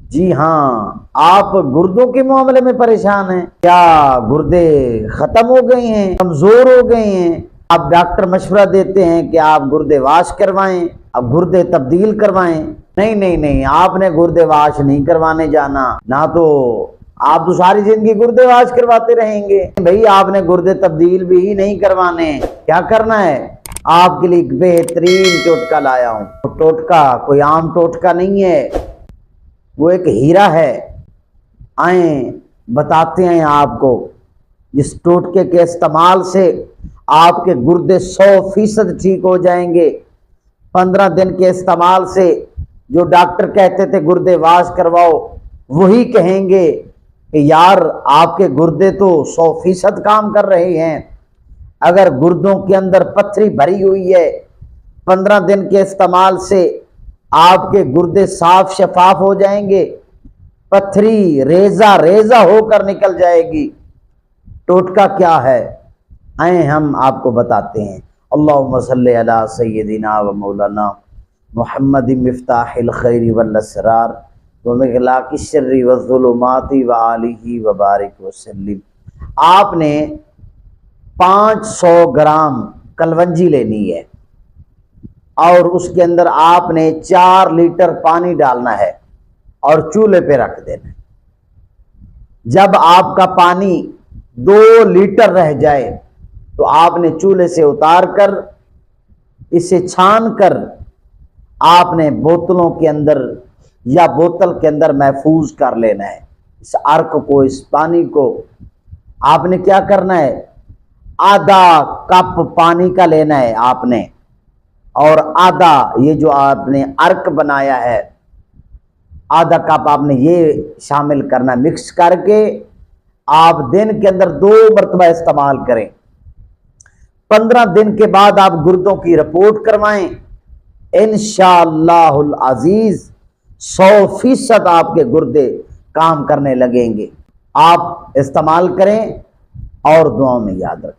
جی ہاں، آپ گردوں کے معاملے میں پریشان ہیں کیا؟ گردے ختم ہو گئے ہیں، کمزور ہو گئے ہیں؟ آپ ڈاکٹر مشورہ دیتے ہیں کہ آپ گردے واش کروائیں، اب گردے تبدیل کروائیں۔ نہیں نہیں نہیں، آپ نے گردے واش نہیں کروانے جانا، نہ تو آپ تو ساری زندگی گردے واش کرواتے رہیں گے بھائی، آپ نے گردے تبدیل بھی نہیں کروانے۔ کیا کرنا ہے؟ آپ کے لیے ایک بہترین ٹوٹکا لایا ہوں۔ ٹوٹکا کوئی عام ٹوٹکا نہیں ہے، وہ ایک ہیرا ہے۔ آئیں بتاتے ہیں آپ کو، جس ٹوٹکے کے استعمال سے آپ کے گردے 100% ٹھیک ہو جائیں گے۔ 15 دن کے استعمال سے جو ڈاکٹر کہتے تھے گردے واش کرواؤ، وہی کہیں گے کہ یار آپ کے گردے تو 100% کام کر رہے ہیں۔ اگر گردوں کے اندر پتھری بھری ہوئی ہے، 15 دن کے استعمال سے آپ کے گردے صاف شفاف ہو جائیں گے، پتھری ریزہ ریزہ ہو کر نکل جائے گی۔ ٹوٹکا کیا ہے؟ آئیں ہم آپ کو بتاتے ہیں۔ اللہم صلی علی سیدنا و مولانا محمد مفتاح الخیر والاسرار ومغلاق الشر والظلمات وآلہ وبارک وسلم۔ آپ نے 500 گرام کلونجی لینی ہے اور اس کے اندر آپ نے 4 لیٹر پانی ڈالنا ہے اور چولہے پہ رکھ دینا ہے۔ جب آپ کا پانی 2 لیٹر رہ جائے تو آپ نے چولہے سے اتار کر اسے چھان کر آپ نے بوتلوں کے اندر یا بوتل کے اندر محفوظ کر لینا ہے۔ اس عرق کو، اس پانی کو آپ نے کیا کرنا ہے؟ آدھا کپ پانی کا لینا ہے آپ نے، اور آدھا یہ جو آپ نے عرق بنایا ہے، آدھا کپ آپ نے یہ شامل کرنا، مکس کر کے آپ دن کے اندر 2 مرتبہ استعمال کریں۔ 15 دن کے بعد آپ گردوں کی رپورٹ کروائیں، انشاءاللہ العزیز 100% آپ کے گردے کام کرنے لگیں گے۔ آپ استعمال کریں اور دعاؤں میں یاد رکھیں۔